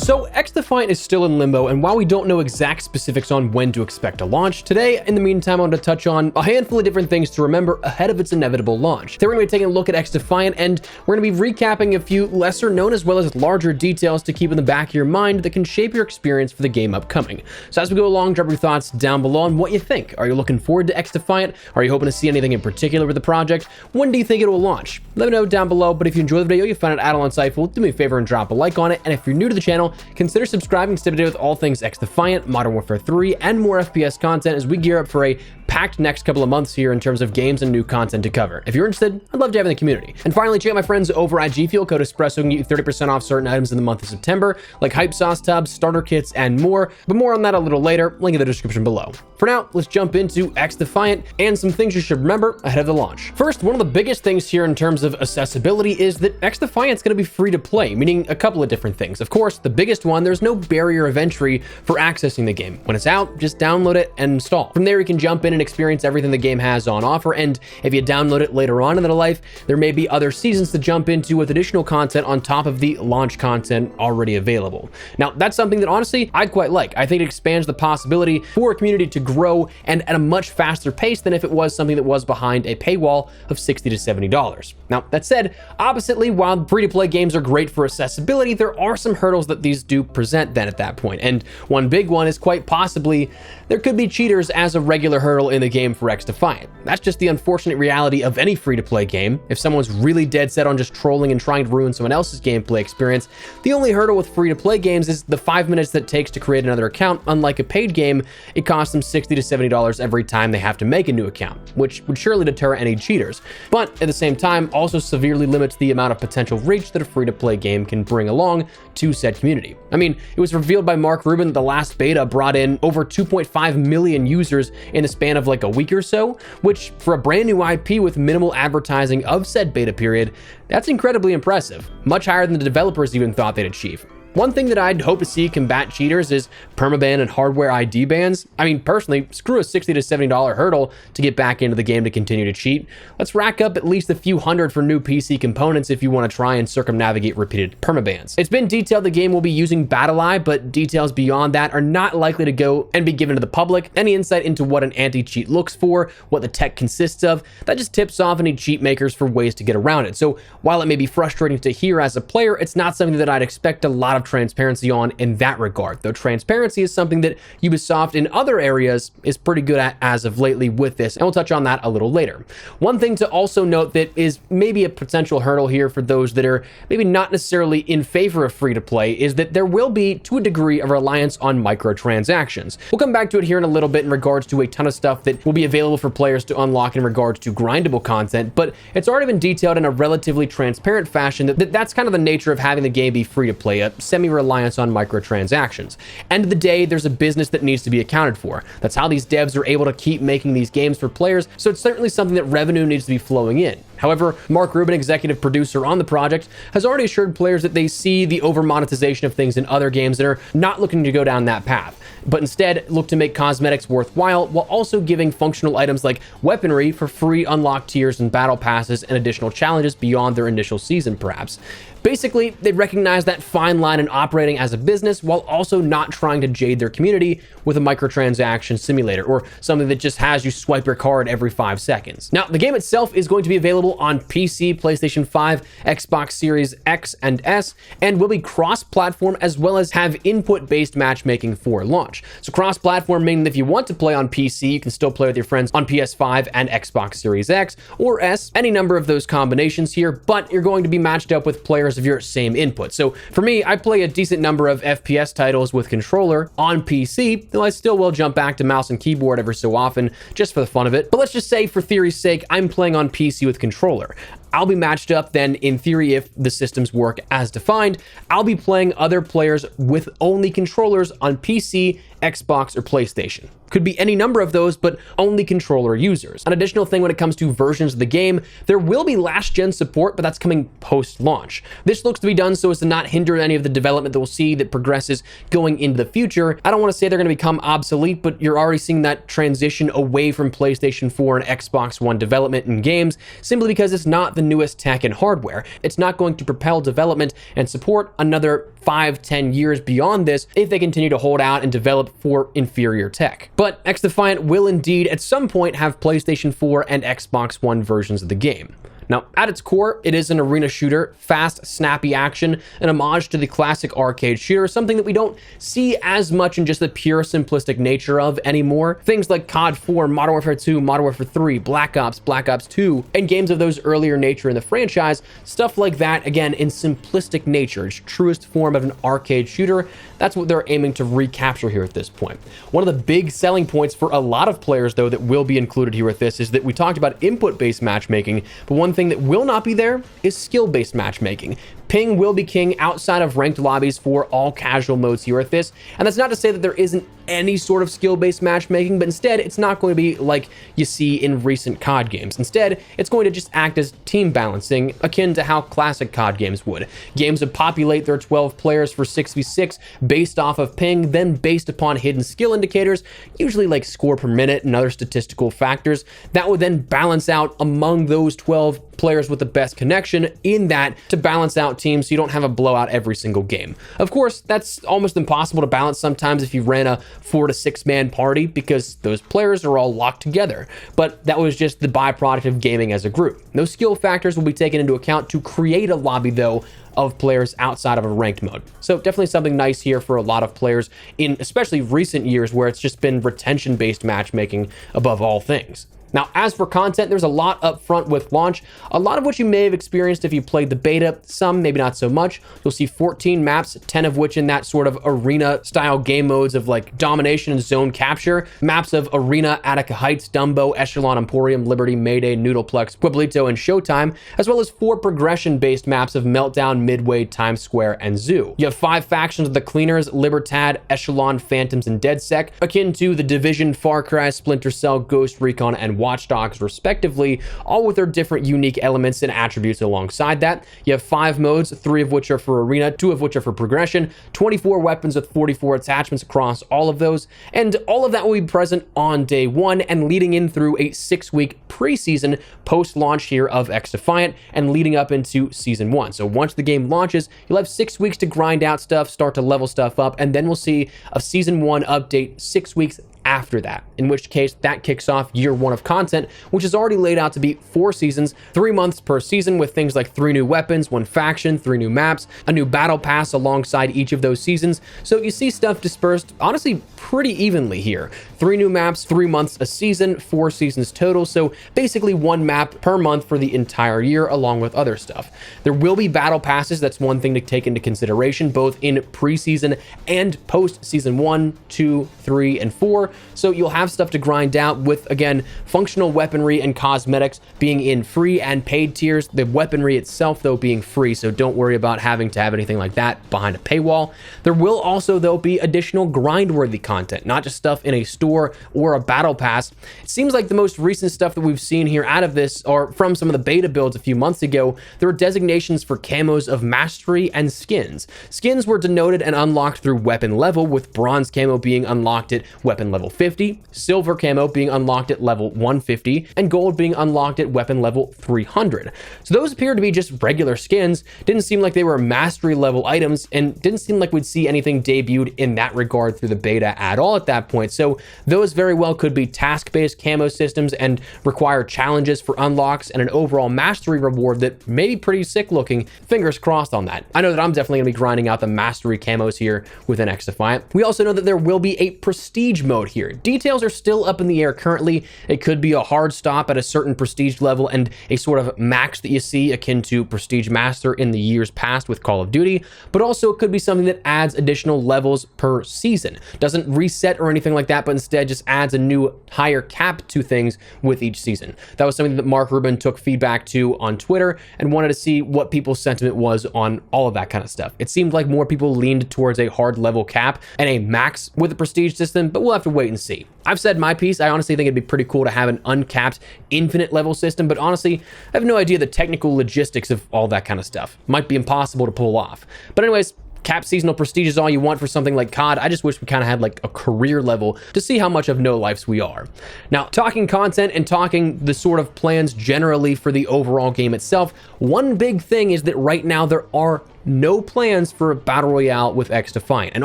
So XDefiant is still in limbo, and while we don't know exact specifics on when to expect a launch, today, in the meantime, I want to touch on a handful of different things to remember ahead of its inevitable launch. Today we're going to be taking a look at XDefiant, and we're going to be recapping a few lesser known as well as larger details to keep in the back of your mind that can shape your experience for the game upcoming. So as we go along, drop your thoughts down below on what you think. Are you looking forward to XDefiant? Are you hoping to see anything in particular with the project? When do you think it will launch? Let me know down below, but if you enjoy the video, you find it at all insightful, do me a favor and drop a like on it, and if you're new to the channel, consider subscribing to stay up to date with all things XDefiant, Modern Warfare 3, and more FPS content as we gear up for a packed next couple of months here in terms of games and new content to cover. If you're interested, I'd love to have you in the community. And finally, check out my friends over at G Fuel. Code Espresso can get you 30% off certain items in the month of September, like hype sauce tubs, starter kits, and more. But more on that a little later, link in the description below. For now, let's jump into XDefiant and some things you should remember ahead of the launch. First, one of the biggest things here in terms of accessibility is that XDefiant is going to be free to play, meaning a couple of different things. Of course, the biggest one, there's no barrier of entry for accessing the game. When it's out, just download it and install. From there, you can jump in and experience everything the game has on offer, and if you download it later on in the life, there may be other seasons to jump into with additional content on top of the launch content already available. Now, that's something that honestly, I quite like. I think it expands the possibility for a community to grow and at a much faster pace than if it was something that was behind a paywall of $60 to $70. Now, that said, oppositely, while free-to-play games are great for accessibility, there are some hurdles that these do present then at that point, and one big one is quite possibly there could be cheaters as a regular hurdle in the game for XDefiant. That's just the unfortunate reality of any free-to-play game. If someone's really dead set on just trolling and trying to ruin someone else's gameplay experience, the only hurdle with free-to-play games is the 5 minutes that it takes to create another account. Unlike a paid game, it costs them $60 to $70 every time they have to make a new account, which would surely deter any cheaters. But at the same time, also severely limits the amount of potential reach that a free-to-play game can bring along to said community. I mean, it was revealed by Mark Rubin that the last beta brought in over 2.5 million users in the span of like a week or so, which for a brand new IP with minimal advertising of said beta period, that's incredibly impressive, much higher than the developers even thought they'd achieve. One thing that I'd hope to see combat cheaters is permaban and hardware ID bans. I mean, personally, screw a $60 to $70 hurdle to get back into the game to continue to cheat. Let's rack up at least a few hundred for new PC components if you want to try and circumnavigate repeated permabans. It's been detailed the game will be using BattlEye, but details beyond that are not likely to go and be given to the public. Any insight into what an anti-cheat looks for, what the tech consists of, that just tips off any cheat makers for ways to get around it. So while it may be frustrating to hear as a player, it's not something that I'd expect a lot of transparency on in that regard, though transparency is something that Ubisoft in other areas is pretty good at as of lately with this, and we'll touch on that a little later. One thing to also note that is maybe a potential hurdle here for those that are maybe not necessarily in favor of free-to-play is that there will be, to a degree, a reliance on microtransactions. We'll come back to it here in a little bit in regards to a ton of stuff that will be available for players to unlock in regards to grindable content, but it's already been detailed in a relatively transparent fashion that's kind of the nature of having the game be free-to-play, a semi-reliance on microtransactions. End of the day, there's a business that needs to be accounted for. That's how these devs are able to keep making these games for players, so it's certainly something that revenue needs to be flowing in. However, Mark Rubin, executive producer on the project, has already assured players that they see the over-monetization of things in other games and are not looking to go down that path, but instead look to make cosmetics worthwhile while also giving functional items like weaponry for free unlock tiers and battle passes and additional challenges beyond their initial season, perhaps. Basically, they recognize that fine line in operating as a business while also not trying to jade their community with a microtransaction simulator or something that just has you swipe your card every 5 seconds. Now, the game itself is going to be available on PC, PlayStation 5, Xbox Series X and S, and will be cross-platform as well as have input-based matchmaking for launch. So cross-platform meaning that if you want to play on PC, you can still play with your friends on PS5 and Xbox Series X or S, any number of those combinations here, but you're going to be matched up with players of your same input. So for me, I play a decent number of FPS titles with controller on PC, though I still will jump back to mouse and keyboard every so often just for the fun of it. But let's just say for theory's sake, I'm playing on PC with controller. I'll be matched up then, in theory, if the systems work as defined, I'll be playing other players with only controllers on PC, Xbox, or PlayStation. Could be any number of those, but only controller users. An additional thing when it comes to versions of the game, there will be last-gen support, but that's coming post-launch. This looks to be done so as to not hinder any of the development that we'll see that progresses going into the future. I don't want to say they're going to become obsolete, but you're already seeing that transition away from PlayStation 4 and Xbox One development in games, simply because it's not the newest tech and hardware. It's not going to propel development and support another 5-10 years beyond this if they continue to hold out and develop for inferior tech. But XDefiant will indeed at some point have PlayStation 4 and Xbox One versions of the game. Now, at its core, it is an arena shooter, fast, snappy action, an homage to the classic arcade shooter, something that we don't see as much in just the pure simplistic nature of anymore. Things like COD 4, Modern Warfare 2, Modern Warfare 3, Black Ops 2, and games of those earlier nature in the franchise, stuff like that, again, in simplistic nature, its truest form of an arcade shooter. That's what they're aiming to recapture here at this point. One of the big selling points for a lot of players, though, that will be included here with this is that we talked about input-based matchmaking, but one thing that will not be there is skill-based matchmaking. Ping will be king outside of ranked lobbies for all casual modes here at this. And that's not to say that there isn't any sort of skill-based matchmaking, but instead it's not going to be like you see in recent COD games. Instead, it's going to just act as team balancing, akin to how classic COD games would. Games would populate their 12 players for 6v6 based off of ping, then based upon hidden skill indicators, usually like score per minute and other statistical factors, that would then balance out among those 12 players with the best connection in that to balance out teams so you don't have a blowout every single game. Of course, that's almost impossible to balance sometimes if you ran a 4 to 6 man party because those players are all locked together. But that was just the byproduct of gaming as a group. Those skill factors will be taken into account to create a lobby, though, of players outside of a ranked mode. So definitely something nice here for a lot of players in especially recent years where it's just been retention-based matchmaking above all things. Now, as for content, there's a lot up front with launch, a lot of which you may have experienced if you played the beta, some maybe not so much. You'll see 14 maps, 10 of which in that sort of arena-style game modes of like domination and zone capture, maps of Arena, Attica Heights, Dumbo, Echelon, Emporium, Liberty, Mayday, Noodleplex, Pueblito, and Showtime, as well as 4 progression-based maps of Meltdown, Midway, Times Square, and Zoo. You have 5 factions of the Cleaners, Libertad, Echelon, Phantoms, and DedSec, akin to the Division, Far Cry, Splinter Cell, Ghost Recon, and Watch Dogs respectively, all with their different unique elements and attributes alongside that. You have 5 modes, 3 of which are for arena, 2 of which are for progression, 24 weapons with 44 attachments across all of those, and all of that will be present on day 1 and leading in through a 6-week preseason post-launch here of XDefiant and leading up into season 1. So once the game launches, you'll have 6 weeks to grind out stuff, start to level stuff up, and then we'll see a season 1 update 6 weeks after that, in which case that kicks off year 1 of content, which is already laid out to be 4 seasons, 3 months per season, with things like 3 new weapons, 1 faction, 3 new maps, a new battle pass alongside each of those seasons. So you see stuff dispersed honestly pretty evenly here. 3 new maps, 3 months a season, 4 seasons total. So basically 1 map per month for the entire year, along with other stuff. There will be battle passes. That's one thing to take into consideration, both in preseason and post season 1, 2, 3, and 4. So you'll have stuff to grind out with, again, functional weaponry and cosmetics being in free and paid tiers. The weaponry itself, though, being free, so don't worry about having to have anything like that behind a paywall. There will also, though, be additional grind-worthy content, not just stuff in a store or a battle pass. It seems like the most recent stuff that we've seen here out of this, or from some of the beta builds a few months ago, there were designations for camos of mastery and skins. Skins were denoted and unlocked through weapon level, with bronze camo being unlocked at weapon level 50, silver camo being unlocked at level 150, and gold being unlocked at weapon level 300. So those appeared to be just regular skins, didn't seem like they were mastery level items, and didn't seem like we'd see anything debuted in that regard through the beta at all at that point. So those very well could be task-based camo systems and require challenges for unlocks and an overall mastery reward that may be pretty sick looking. Fingers crossed on that. I know that I'm definitely gonna be grinding out the mastery camos here within XDefiant. We also know that there will be a prestige mode here. Details are still up in the air currently. It could be a hard stop at a certain prestige level and a sort of max that you see akin to Prestige Master in the years past with Call of Duty, but also it could be something that adds additional levels per season. Doesn't reset or anything like that, but instead just adds a new higher cap to things with each season. That was something that Mark Rubin took feedback to on Twitter and wanted to see what people's sentiment was on all of that kind of stuff. It seemed like more people leaned towards a hard level cap and a max with the prestige system, but we'll have to wait and see. I've said my piece. I honestly think it'd be pretty cool to have an uncapped infinite level system, but honestly, I have no idea the technical logistics of all that kind of stuff. Might be impossible to pull off. But anyways, cap seasonal prestige is all you want for something like COD. I just wish we kind of had like a career level to see how much of no lifes we are. Now, talking content and talking the sort of plans generally for the overall game itself, one big thing is that right now there are no plans for a battle royale with XDefiant. And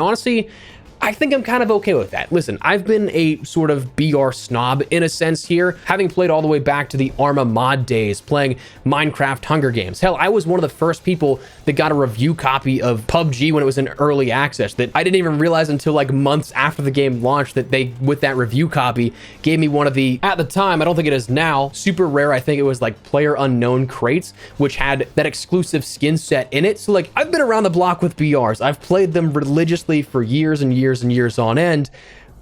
honestly, I think I'm kind of okay with that. Listen, I've been a sort of BR snob in a sense here, having played all the way back to the Arma mod days, playing Minecraft Hunger Games. Hell, I was one of the first people that got a review copy of PUBG when it was in early access that I didn't even realize until like months after the game launched that they, with that review copy, gave me one of the, at the time, I don't think it is now, super rare, I think it was like player unknown crates, which had that exclusive skin set in it. So like, I've been around the block with BRs. I've played them religiously for years and years and years on end,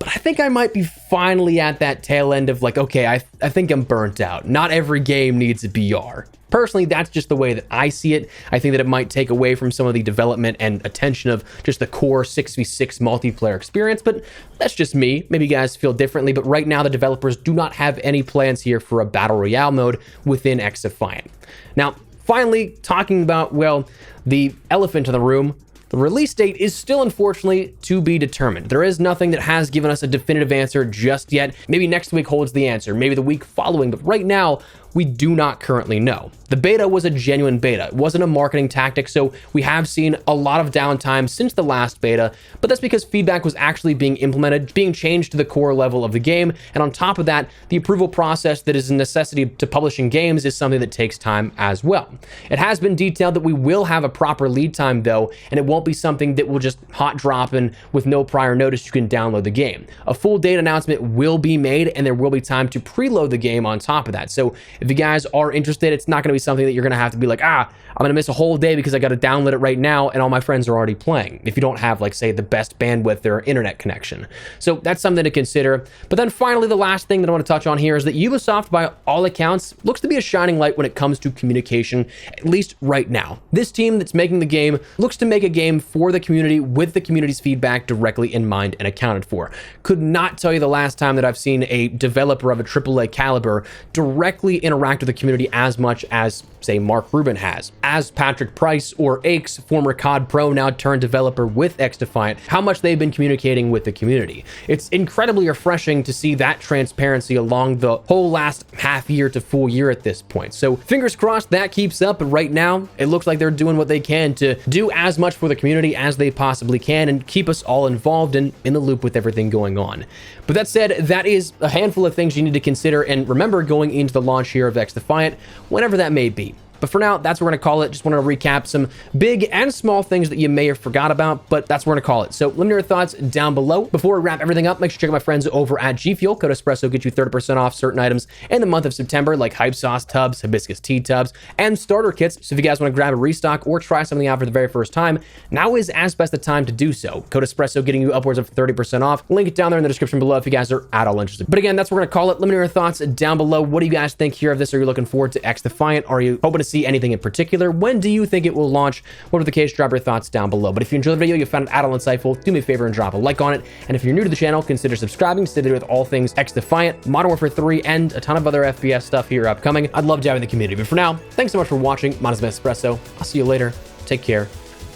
but I think I might be finally at that tail end of like, okay, I think I'm burnt out. Not every game needs a BR. Personally, that's just the way that I see it. I think that it might take away from some of the development and attention of just the core 6v6 multiplayer experience, but that's just me. Maybe you guys feel differently, but right now the developers do not have any plans here for a battle royale mode within XDefiant. Now, finally, talking about, well, the elephant in the room, the release date is still unfortunately to be determined. There is nothing that has given us a definitive answer just yet. Maybe next week holds the answer, maybe the week following, but right now, we do not currently know. The beta was a genuine beta. It wasn't a marketing tactic, so we have seen a lot of downtime since the last beta, but that's because feedback was actually being implemented, being changed to the core level of the game, and on top of that, the approval process that is a necessity to publishing games is something that takes time as well. It has been detailed that we will have a proper lead time though, and it won't be something that will just hot drop in with no prior notice you can download the game. A full date announcement will be made, and there will be time to preload the game on top of that. So if you guys are interested, it's not going to be something that you're going to have to be like, I'm going to miss a whole day because I got to download it right now and all my friends are already playing, if you don't have, like, say, the best bandwidth or internet connection. So that's something to consider. But then finally, the last thing that I want to touch on here is that Ubisoft, by all accounts, looks to be a shining light when it comes to communication, at least right now. This team that's making the game looks to make a game for the community with the community's feedback directly in mind and accounted for. Could not tell you the last time that I've seen a developer of a AAA caliber directly interact with the community as much as, say, Mark Rubin has. As Patrick Price or Aches, former COD pro now turned developer with XDefiant, how much they've been communicating with the community. It's incredibly refreshing to see that transparency along the whole last half year to full year at this point. So fingers crossed that keeps up, but right now it looks like they're doing what they can to do as much for the community as they possibly can and keep us all involved and in the loop with everything going on. But that said, that is a handful of things you need to consider and remember going into the launch here of XDefiant, whenever that may be. But for now, that's what we're going to call it. Just want to recap some big and small things that you may have forgot about, but that's what we're going to call it. So let me know your thoughts down below. Before we wrap everything up, make sure to check out my friends over at G Fuel. Code Espresso gets you 30% off certain items in the month of September, like hype sauce tubs, hibiscus tea tubs, and starter kits. So if you guys want to grab a restock or try something out for the very first time, now is as best the time to do so. Code Espresso getting you upwards of 30% off. Link it down there in the description below if you guys are at all interested. But again, that's what we're going to call it. Let me know your thoughts down below. What do you guys think here of this? Are you looking forward to XDefiant? Are you hoping to see anything in particular? When do you think it will launch? Whatever the case, drop your thoughts down below. But if you enjoyed the video, you found it at all insightful, do me a favor and drop a like on it. And if you're new to the channel, consider subscribing to stay there with all things XDefiant, Modern Warfare 3, and a ton of other FPS stuff here upcoming. I'd love to have you in the community. But for now, thanks so much for watching. My name is Espresso. I'll see you later. Take care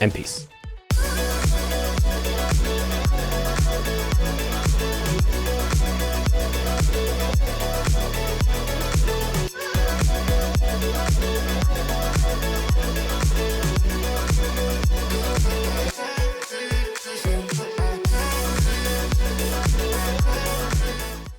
and peace.